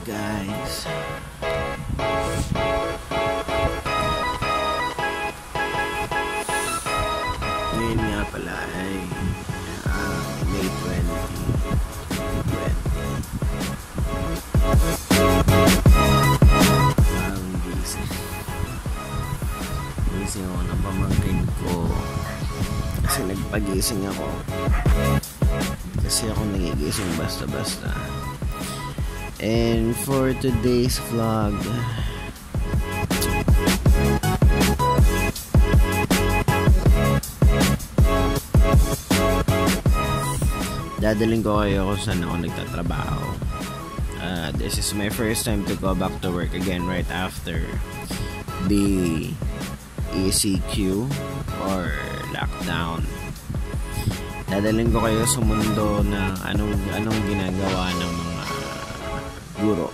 guys. Ngayon nga pala ay May 2020. Gising ako ng pamangkin ko kasi nagpagising ako kasi ako nagigising basta-basta. And for today's vlog, dadalhin ko kayo kung saan ako nagtatrabaho. This is my first time to go back to work again right after the ECQ or lockdown. Dadalhin ko kayo sa mundo na anong ginagawa ng mga guro.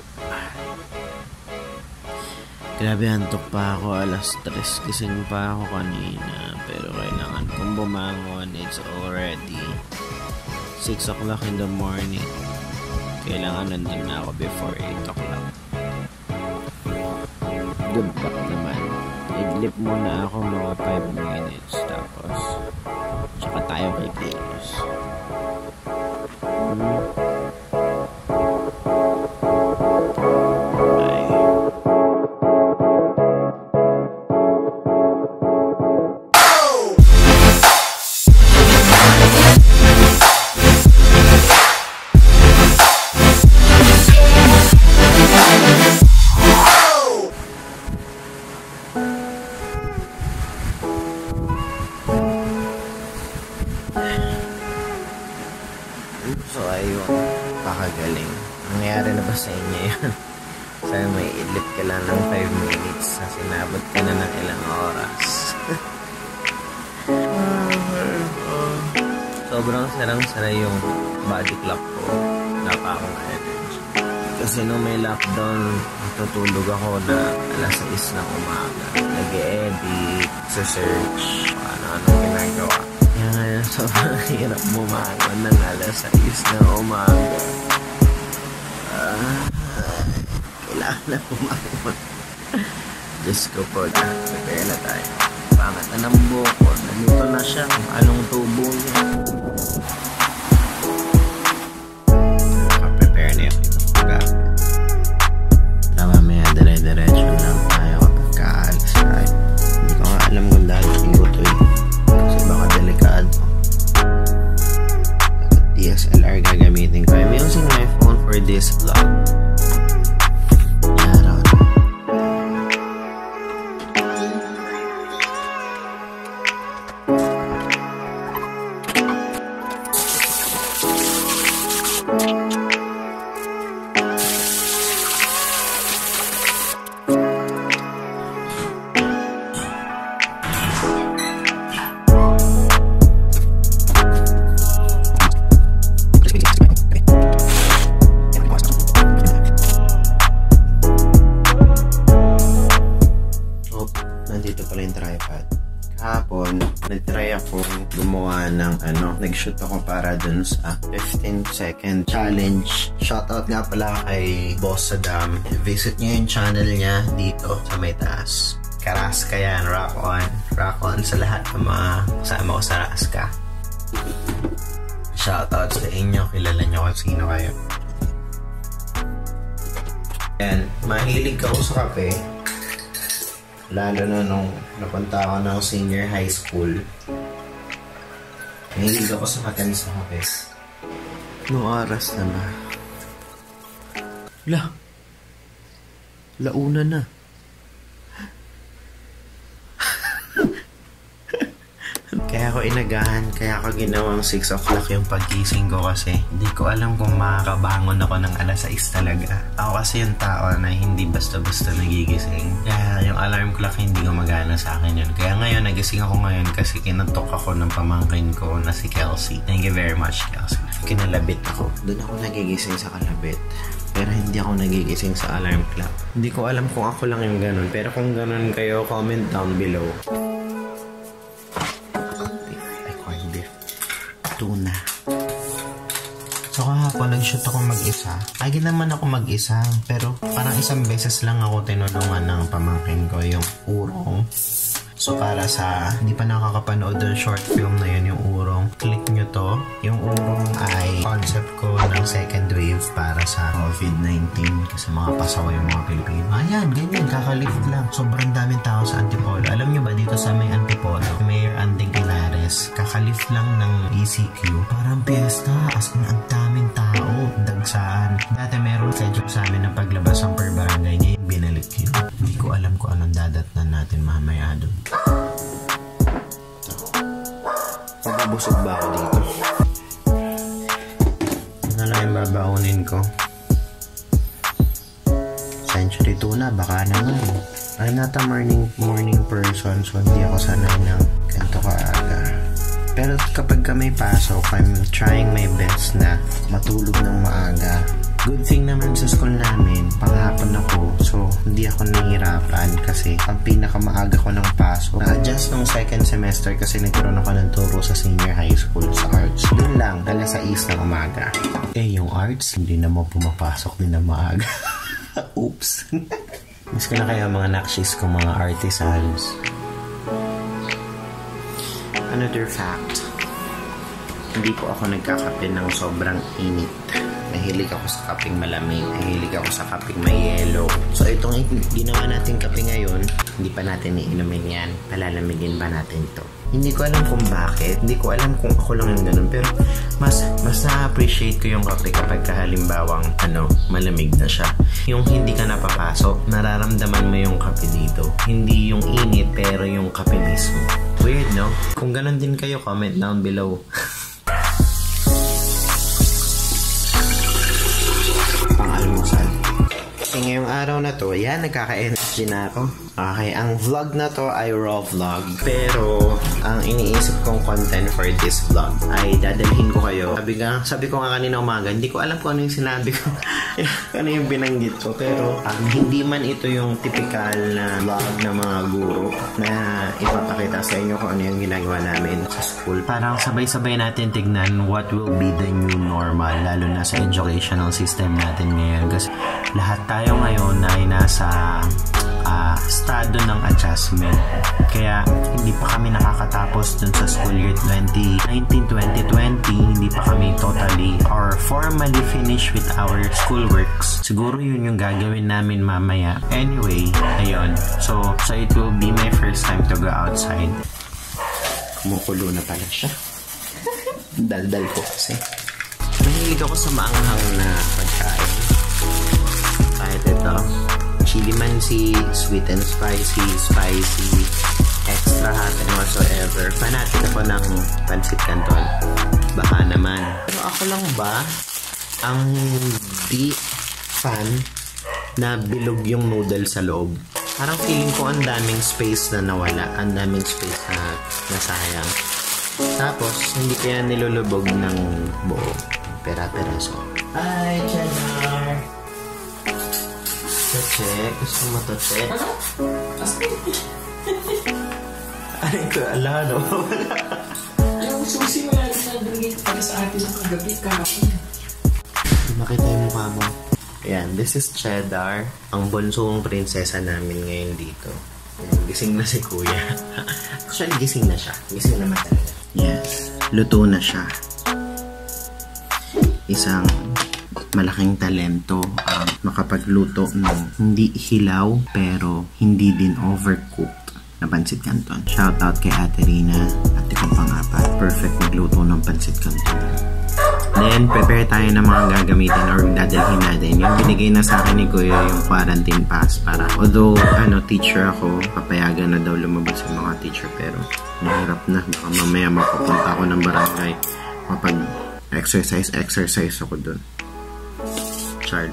Grabe, antok pa ako. Alas 3 gising pa ako kanina, pero kailangan kong bumangon. It's already 6 o'clock in the morning. Kailangan nandun na ako before 8 o'clock. Good luck naman. Idlip muna ako mga 5 minutes, tapos tsaka tayo kikilos. So ayun, pakagaling. Nangyari na ba sa inyo yun? Sana may idlip ka lang ng 5 minutes na sinabot ka na ng ilang oras. Sobrang sarang-sara yung body clock ko. Wala pa akong energy. Kasi nung may lockdown, natutulog ako na alas 6 ng umaga. Nag-e-edit, sa search, ano-anong ginagawa. Kaya ngayon, sobrang hirap bumangon ng alas 6 ng umaga. Kailangan na bumangon. Diyos ko po na, prepare na tayo. Pangat na ng buko. Naluto na siya kung anong tubo niya. Nakaprepare na yung ibang pagkain. Mamaya dire-diretso lang tayo kapag kaalis tayo. Hindi ko nga alam kung dadating ko to eh. Kasi baka delikado. DSLR gagamitin ko. I'm using my phone for this vlog. Nandito pala yung tripod. Kahapon, nag-try ako gumawa ng nag-shoot ako para dun sa 15-second challenge. Shoutout nga pala kay Boss Saddam. Visit nyo yung channel niya dito sa may taas. Karaska yan, rock on. Rock on sa lahat ng mga kasama ko sa Raska. Shoutout sa inyo, kilala nyo kung sino kayo. And mahilig ako sa kape. Lalo na nung napunta ako ng senior high school. Mahilig ako sa matamis na kape. Anong oras na ba? Launa na. Kaya ako inagahan, kaya ako ginawang 6 o'clock yung pagising ko kasi hindi ko alam kung makakabangon ako ng alas 6 talaga. Ako kasi yung tao na hindi basta-basta nagigising. Kaya yung alarm clock hindi gumagana sa akin yun. Kaya ngayon, nagising ako ngayon kasi kinatok ako ng pamangkin ko na si Kelsey. Thank you very much, Kelsey. Kinalabit ako. Doon ako nagigising sa kalabit. Pero hindi ako nagigising sa alarm clock. Hindi ko alam kung ako lang yung ganun. Pero kung ganun kayo, comment down below. Tuna. So kahapon nag-shoot ako mag-isa. Lagi naman ako mag-isa. Pero parang isang beses lang ako tinulungan ng pamangkin ko yung urong. So para sa hindi pa nakakapanood ng short film na yun, yung urong, click nyo to. Yung urong ay concept ko ng second wave para sa COVID-19 kasi mga pasawa yung mga Pilipino. Ayan, ganyan, kakalift lang. Sobrang daming tao sa Antipolo. Alam nyo ba dito sa may Antipolo, Mayor Anding Inares, kakalift lang ng ECQ. Parang piyesta, as in ang daming tao, dagsaan. Dati meron schedule sa amin ng paglabas ng per barangay, ngayon binalik yun. Hindi ko alam kung anong dadatnan natin mamaya doon. Pababusog ba ako dito? Ano lang yung babaunin ko? Century tuna, baka naman. I'm not a morning person, so hindi ako sanay ng ganito kaaga. Pero kapag may pasok, I'm trying my best na matulog ng maaga. Good thing naman sa school namin, panghapon ako, so hindi ako nahihirapan kasi ang pinakamaaga ko ng pasok. Na-adjust nung second semester kasi nagkaroon ako ng turo sa senior high school sa arts. Doon lang, alas 6 ng umaga. Yung arts, hindi naman pumapasok din na maaga. Oops. Miss ko na kayo mga nakshis ko, mga artisans. Another fact, hindi po ako nagkakape ng sobrang init. Mahilig ako sa kapeng malamig. Mahilig ako sa kapeng may yelo. So itong ginawa natin kape ngayon, hindi pa natin iinumin yan. Palalamigin ba natin ito? Hindi ko alam kung bakit. Hindi ko alam kung ako lang yung ganun. Pero mas na-appreciate ko yung kape kapag halimbawang malamig na siya. Yung hindi ka napapasok, nararamdaman mo yung kape dito. Hindi yung init, pero yung kape mismo. Weird, no? Kung ganun din kayo, comment down below. Pang-almusal. Ngayong araw na to, yan, nagkaka-energy na ako. Okay, ang vlog na to ay raw vlog. Pero, ang iniisip kong content for this vlog ay dadalhin ko kayo. Sabi ko nga kanina umaga, hindi ko alam kung ano yung sinabi ko. Ano yung binanggit ko. Pero, hindi man ito yung typical na vlog ng mga guro na ipapakita sa inyo kung ano yung ginagawa namin sa school. Parang sabay-sabay natin tignan what will be the new normal, lalo na sa educational system natin ngayon. Kasi lahat tayo ngayon ay nasa estado ng adjustment. Kaya hindi pa kami nakakatapos dun sa school year 2019-2020. Hindi pa kami totally or formally finished with our schoolworks. Siguro yun yung gagawin namin mamaya. Anyway, ayun. So it will be my first time to go outside. Kumukulo na pala siya. Daldal ko kasi. Mahilig ako sa maanghang na pagkain. Kahit ito, chili mansi, sweet and spicy, extra hot and whatsoever. Fanatic ako ng pancit canton. Baka naman. Pero ako lang ba ang di fan na bilog yung noodle sa loob? Parang feeling ko ang daming space na nawala. Ang daming space na nasayang. Tapos, hindi kaya nilulubog ng buo. Pera-peraso. Hi, Cheddar! Check. Gusto mo to check? Ano? Ay ko, ala, no? Yung susi mo yan, nabigay ko pala sa atin ng kagabi kahapon. Makita yung mukha mo. Ayan, this is Cheddar. Ang bunsong prinsesa namin ngayon dito. Ayan, gising na si Kuya. Actually, gising na siya. Gising naman talaga. Yes. Luto na siya. Isang malaking talento ang makapagluto ng hindi hilaw pero hindi din overcooked na pancit canton. Shoutout kay Ate Rina, ate kong pang-apat. Perfect magluto ng pancit canton. Then, prepare tayo ng mga gagamitin or dadalhin natin. Yung binigay na sa akin ni Kuya, yung quarantine pass para, although, teacher ako, papayagan na daw lumabas yung mga teacher, pero mahirap na. Baka mamaya mapapunta ako ng barangay. Mapag-exercise ako dun. Chard.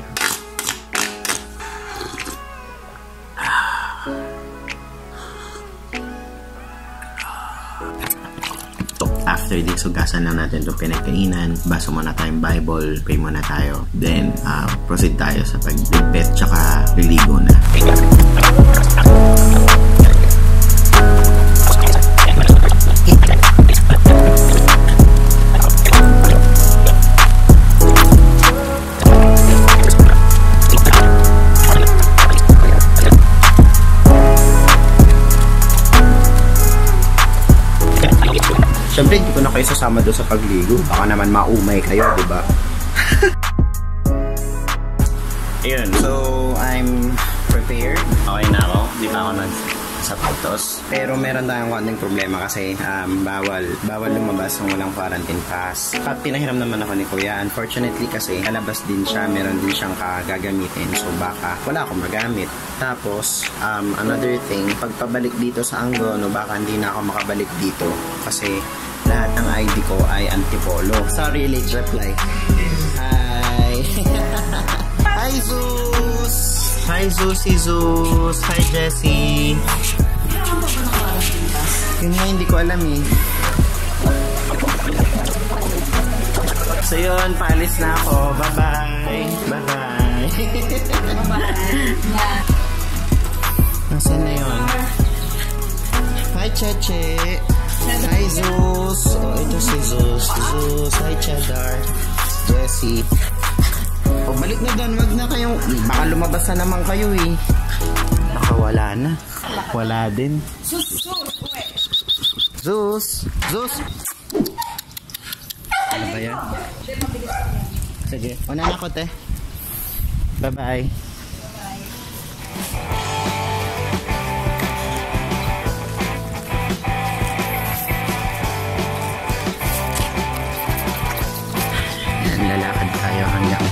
After this, hugasan lang natin itong pinagkainan. Basa muna tayong Bible, pray muna tayo. Then, proceed tayo sa pag-bed tsaka liligo na. kayo sasama doon sa pagligo. Baka naman maumay kayo, di ba? Ayun, so I'm prepared. Okay na ako. Di pa ako nagsapatos. Pero meron tayong konting problema kasi bawal lumabas ng walang quarantine pass. At pinahiram naman ako ni Kuya. Unfortunately kasi lalabas din siya. Meron din siyang gagamitin. So baka wala akong magamit. Tapos, another thing, pagpabalik dito sa Angono, baka hindi na ako makabalik dito. Kasi lahat ng ID ko ay antipolo. Sorry, late reply. Hi! Hi, Zeus! Hi, Zeusy Zeus! Hi, Jessie! Yun nga, hindi ko alam eh. So yun, paalis na ako. Bye-bye! Bye-bye! Nasaan na yun? Hi, Cheche! Hi, Zeus! Oh, ito si Zeus. Zeus! Hi, Cheddar! Jessie! O, balik na doon. Wag na kayong... Baka lumabas na naman kayo eh. Baka wala na. Wala din. Zeus! Zeus! Ano ba yan? Sige. Una na ako, te. Bye-bye. Lalakad tayo hanggang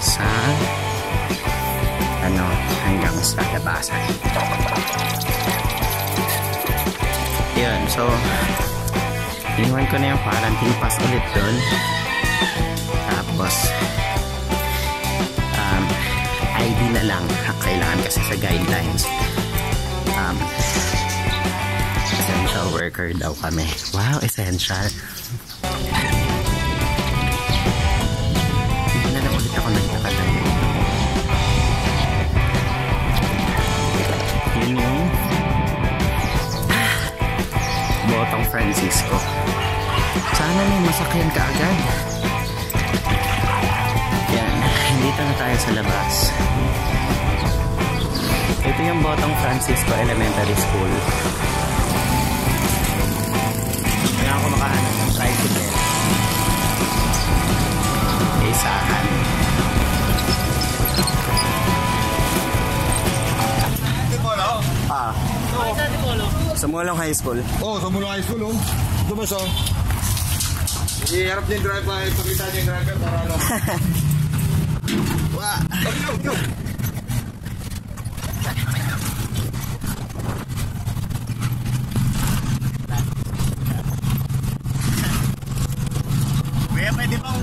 sa labasan. Yun, so iniwan ko na yung quarantine pass ulit doon. Tapos ID na lang kailangan kasi sa guidelines. Essential worker daw kami. Wow, essential. Ako nagkakatay. Yun yung Botong Francisco. Sana may masakyan ka agad. Yan, dito na tayo sa labas. Ito yung Botong Francisco Elementary School. Kaya ako makahanap ng tricycle. Isahan. Sa Mulong High School. Oh, sa Mulong High School, oh. Dumas, oh. I-harap niya yung driver, ipagkita niya yung driver para ano. Wah! Go! Kuya, pwede ba?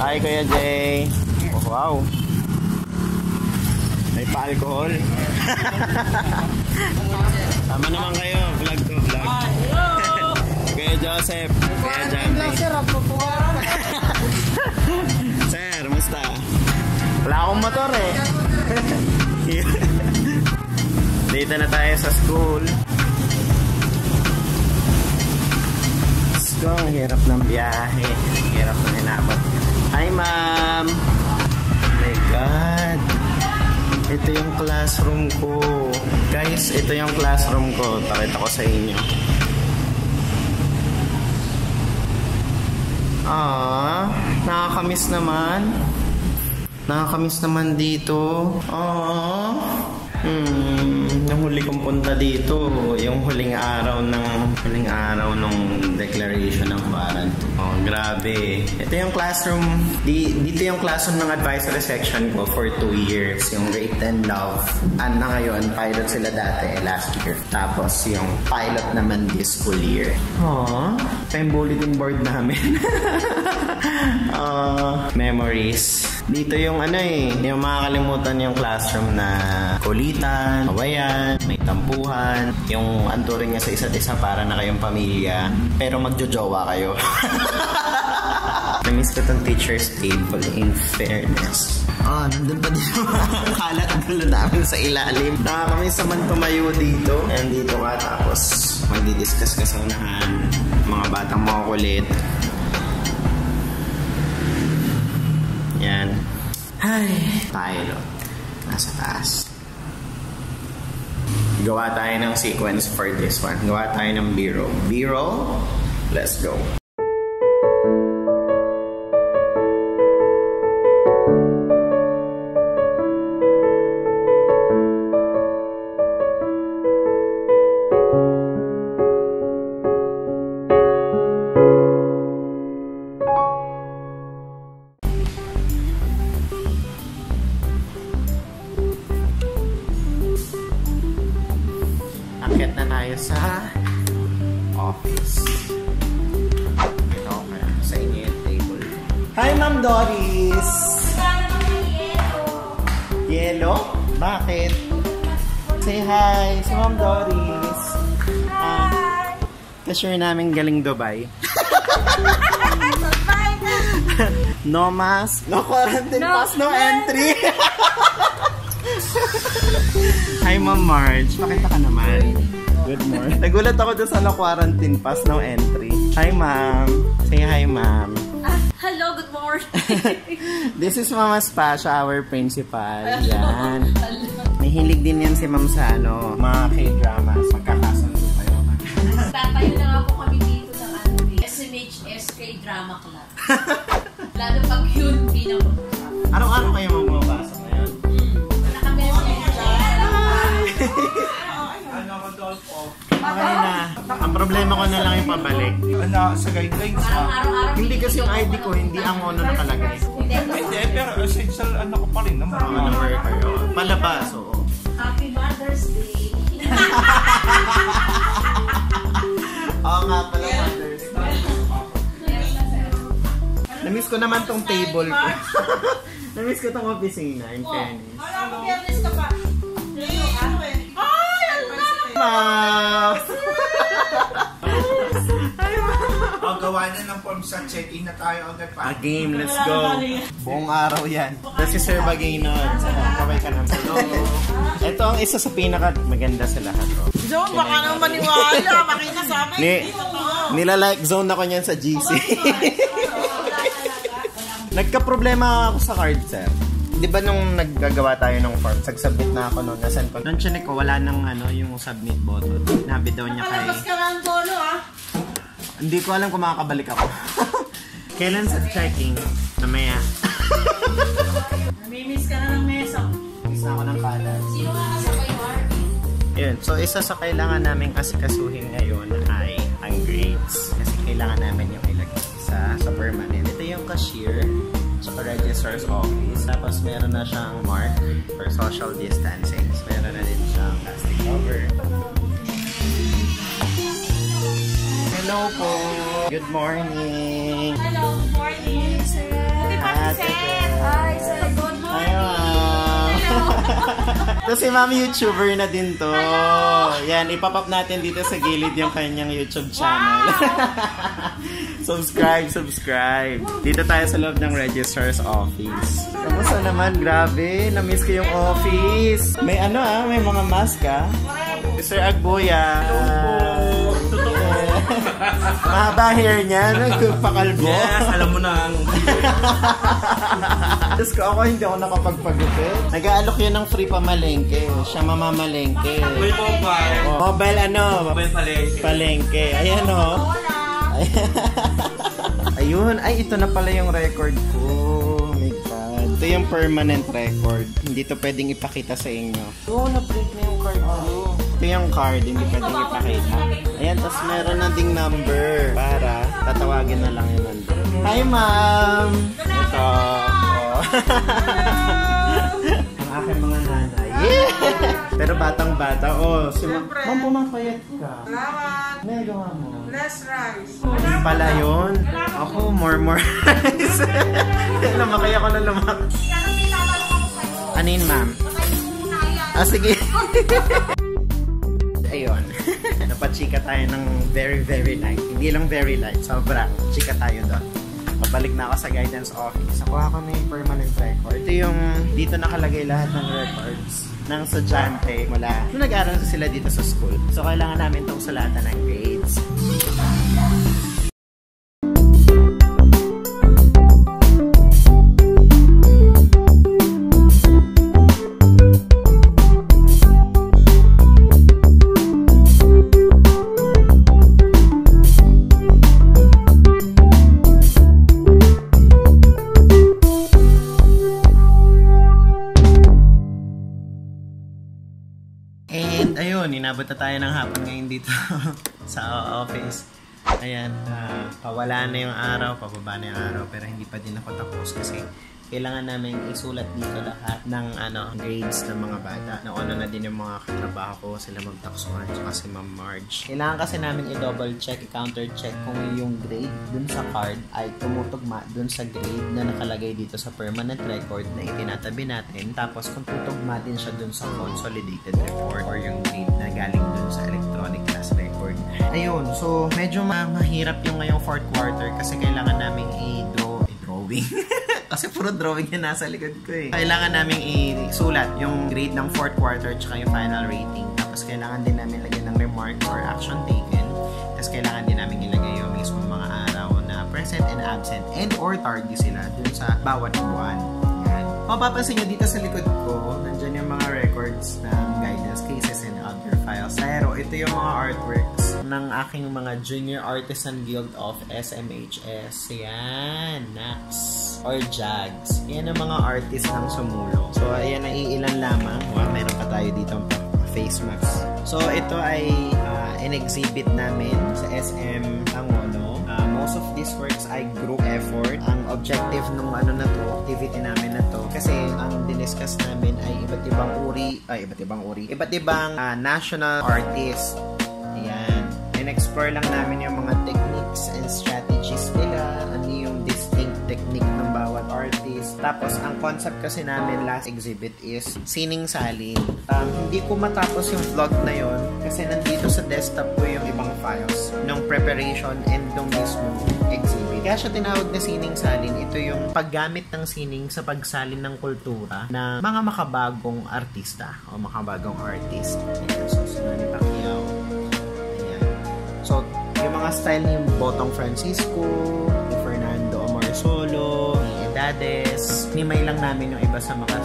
Hi, Kuya Jay. Oh, wow. May pa-alcohol. Tama naman kayo. Vlog to vlog. Kuya Joseph. Kuya Jamie. Sir, musta? Wala akong motor eh. Dito na tayo sa school. So, ang hirap ng biyahe. Hirap ng inabot. Hi, ma'am! Oh my God! Ito yung classroom ko. Guys, ito yung classroom ko. Pakita ko sa inyo. Nakakamiss naman. Nakakamiss naman dito. Yung huli kong punta dito, yung huling araw nung declaration ng quarantine. Oh, grabe. Ito yung classroom, dito yung classroom ng advisory section ko for 2 years. Yung grade 10 love. Na ngayon, pilot sila dati last year. Tapos yung pilot naman this school year. Ito yung bulletin board namin. Memories. Dito yung yung makakalimutan yung classroom na kulitan, awayan, may tampuhan, yung anturing niya sa isa't isa para na kayong pamilya, pero magjojowa kayo. Namiss ko itong teacher's table, in fairness. Nandun pa din yung kalat ang gulo namin sa ilalim. Nakakamiss naman tumayo dito. And dito ka, tapos magdi-discuss ka sa unahan. Mga batang makukulit. Yan. Ay, tayo. Nasa taas. Gawa tayo ng sequence for this one. Gawa tayo ng B-roll. B-roll, let's go. Akit na tayo sa office. Ito kaya sa inyo yung table. Hi, Ma'am Doris! Yellow? Bakit? Say hi! Si Ma'am Doris. Hi! Cashier namin galing Dubai. No mask, no quarantine pass, no entry. Hi, Ma'am Marge. Pakita ka naman. Good morning. Nagulat ako doon sa no quarantine pass, no entry. Hi, Ma'am. Say hi, Ma'am. Hello, good morning. This is Mama Spasha, our principal. Yan. May hilig din yan si Ma'am sa mga K-dramas. Magkakasundo kayo. Tatayo na nga po kami dito ng SMHS K-Drama Club. Lalo pag yun, pinag-usap. Araw-araw kayo magpapasok ngayon? Wala kami Okay na. Ang problema ko na lang yung pabalik. Sa guidelines Hindi kasi yung ID ko, hindi ang nakalagay. Hindi, pero essential ko pa rin naman. Worker yun. Palabas, oo. Happy Mother's Day. Oo nga pala, Mother's Day. Namiss ko naman tong table ko. Namiss ko tong opisina, in fairness. Mag-biyernes ka pa. Ma'am! Gawa na ng form sa check-in na tayo agad pa. Game, let's go. Buong araw yan. Tapos si Sir Bagaynon. Kaway ka naman. Hello. Ito ang isa sa pinaka maganda sa lahat. John, baka nang maniwala. Makita sa amin. Nila-like zone ako niyan sa GC. Nagka-problema ako sa card, sir. Di ba nung naggagawa tayo ng form, sag-submit na ako noon, nasend ko. Doon chinek ko, wala nang yung submit button. Nabi daw niya kay... Malabas ka lang bono, Hindi ko alam kung makakabalik ako. Kailan sa checking? Namaya. Namimiss ka na ng mesa. Miss na ako ng kalat. Sino nga kasabay mo, Arvin? Yun. So, isa sa kailangan namin asikasuhin ngayon ay ang grades. Kasi kailangan namin yung ilagay sa permanent. Ito yung cashier. Tsaka registrar's office. Tapos meron na siyang mark for social distancing. So, meron na din siyang plastic cover. Hello po! Good morning! Hello, good morning, sir. Di ba So si Ma'am YouTuber na din to. Yan, ipapop natin dito sa gilid yung kanyang YouTube channel. Subscribe. Dito tayo sa loob ng registrar's office. Kamusta naman? Grabe, na-miss ko yung office. May may mga mask Mr. Agboya. Totoo. Mahaba hair niya, nagpakalbo. Yes, alam mo na. Tapos ako hindi ako nakapagpagupit. Nag-aalok yun ng free pamalengke. Siya mamamalengke. May mobile. Mobile Mobile palengke. Palengke. Ayan Ayun. Ay, ito na pala yung record ko. Oh my God. Ito yung permanent record. Hindi to pwedeng ipakita sa inyo. Oo, na-print na yung card ko. Ito yung card, hindi pwedeng ipakita. Ayan, tapos meron na ding number para tatawagin na lang yung number. Hi, ma'am! Ito. Ang aking mga nanay. Yeah! Pero batang-bata. Si ma'am, pumapayat ka. Salamat. Nagawa mo. Less rice. Hindi pala yun. Ako, more rice. Lumaki ako na lumaki. Ano yun, ma'am? Sige. Ayun. Napachika tayo ng very, very light. Hindi lang very light. Sobra. Chika tayo doon. Pabalik na ako sa guidance office. Nakuha ko na yung permanent record. Ito yung dito nakalagay lahat ng records ng estudyante mula nung nag-aaral sila dito sa school. So, kailangan namin itong sulatan ng grades. And ayun, inabot na tayo ng hapon ngayon dito sa office. Ayan, pawala na yung araw, pababa na yung araw, pero hindi pa din ako tapos kasi kailangan namin isulat dito lahat ng grades ng mga bata. Nauna na din yung mga katrabaho ko, sila magtaksuhan, tsaka si Ma'am Marge. Kailangan kasi namin i-double check, i-counter check kung yung grade dun sa card ay tumutugma dun sa grade na nakalagay dito sa permanent record na itinatabi natin. Tapos kung tutugma din siya dun sa consolidated report or yung grade na galing dun sa electronic class record. Ayun, so medyo mahirap yung ngayong fourth quarter kasi kailangan namin drawing. Kasi puro drawing yung nasa likod ko eh. Kailangan namin isulat yung grade ng fourth quarter tsaka yung final rating. Tapos kailangan din namin lagyan ng remarks or action taken. Tapos kailangan din namin ilagay yung mismo mga araw na present and absent and or tardy sila dun sa bawat buwan. Yan. Mapapansin nyo dito sa likod ko, nandyan yung mga records ng guidance cases and other files. Pero ito yung mga artworks ng aking mga Junior Artisan Guild of SMHS. Yan, NACS or JAGS. Yan ang mga artist ng sumulo. So, ayan ang iilan lamang. Wow, meron pa tayo dito face mask. So, ito ay in-exhibit namin sa SM Angono. Most of these works ay group effort. Ang objective nung activity namin na to, kasi ang diniscuss namin ay iba't ibang national artist. Ayan. In-explore lang namin yung mga techniques and strategies nila, ano yung distinct technique ng bawat artist. Tapos, ang concept kasi namin last exhibit is sining-salin. Hindi ko matapos yung vlog na yon kasi nandito sa desktop ko yung ibang files nung preparation and nung mismo exhibit. Kaya siya tinawag na sining-salin. Ito yung paggamit ng sining sa pagsalin ng kultura ng mga makabagong artista o makabagong artist. Ayan, so, Manny Pacquiao. Ayan. So, yung mga style ni Botong Francisco, ni Fernando Solo, ni Edades. Nimay lang namin yung iba sa mga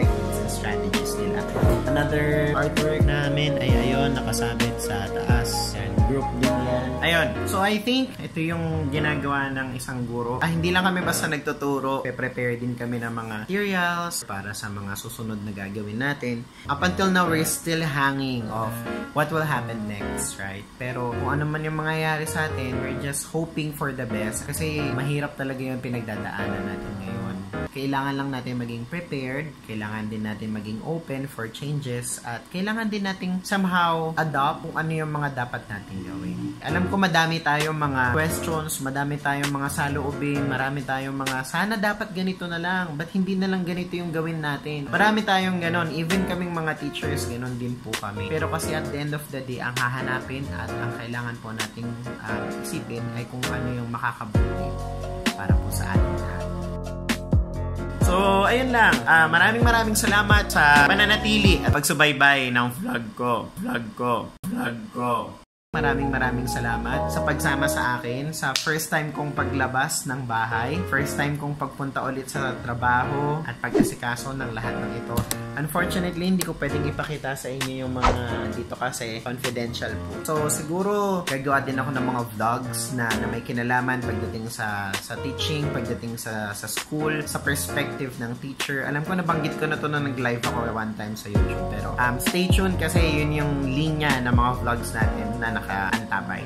techniques and strategies nila. Another artwork namin ay ayun, nakasabit sa taas. And group din yan. Ayun. So I think ito yung ginagawa ng isang guro. Hindi lang kami basta nagtuturo. Prepare din kami ng mga materials para sa mga susunod na gagawin natin. Up until now, we're still hanging off what will happen next, right? Pero kung ano man yung mangyayari sa atin, we're just hoping for the best. Kasi mahirap talaga yung pinagdadaanan natin ngayon. kailangan lang natin maging prepared, kailangan din natin maging open for changes, at kailangan din natin somehow adopt kung ano yung mga dapat natin gawin. Alam ko madami tayong mga questions, madami tayong mga saloobin, marami tayong mga sana dapat ganito na lang, ba't hindi na lang ganito yung gawin natin. Marami tayong ganon, even kaming mga teachers, ganon din po kami. Pero kasi at the end of the day, ang hahanapin at ang kailangan po nating isipin ay kung ano yung makakabuti para po sa ating lahat. So, ayun lang. Maraming salamat sa pananatili at pagsubaybay ng vlog ko. Maraming salamat sa pagsama sa akin sa first time kong paglabas ng bahay, first time kong pagpunta ulit sa trabaho at pag-asikaso ng lahat ng ito. Unfortunately, hindi ko pwedeng ipakita sa inyo yung mga dito kasi confidential po. So, siguro gagawa din ako ng mga vlogs na may kinalaman pagdating sa teaching, pagdating sa school, sa perspective ng teacher. Alam ko nabanggit ko na to nung nag-live ako one time sa YouTube. Pero stay tuned kasi yun yung linya ng mga vlogs natin na nakaantabay.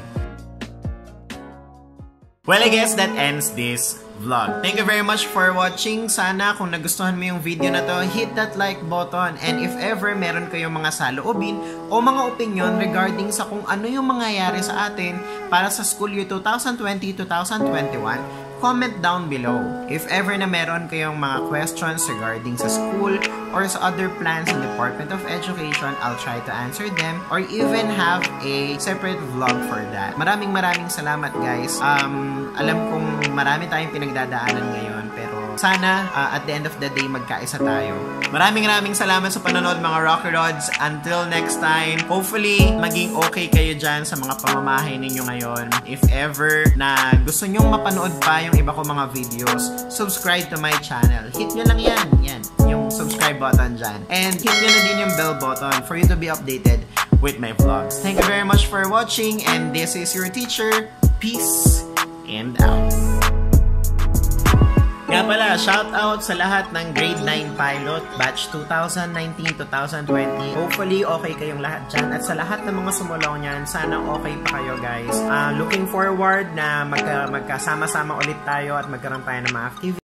Well, I guess that ends this vlog. Thank you very much for watching. Sana kung nagustuhan mo yung video na to, hit that like button. And if ever meron kayong mga saloobin o mga opinion regarding sa kung ano yung mangyayari sa atin para sa school year 2020-2021, comment down below. If ever na meron kayong mga questions regarding sa school or sa other plans in Department of Education, I'll try to answer them or even have a separate vlog for that. Maraming salamat guys. Alam kong marami tayong pinagdadaanan ngayon pero sana at the end of the day magkaisa tayo. Maraming salamat sa panonood mga Rocky Rods. Until next time, hopefully maging okay kayo dyan sa mga pamamahay ninyo ngayon. If ever na gusto nyong mapanood pa yung iba ko mga videos, subscribe to my channel. Hit nyo lang yan, yung subscribe button dyan. And hit nyo na din yung bell button for you to be updated with my vlogs. Thank you very much for watching and this is your teacher. Peace and out. Kaya pala, shout out sa lahat ng grade 9 pilot, batch 2019-2020. Hopefully, okay kayong lahat dyan. At sa lahat ng mga sumulong nyan, sana okay pa kayo guys. Looking forward na magkasama-sama ulit tayo at magkaroon tayo ng mga activities.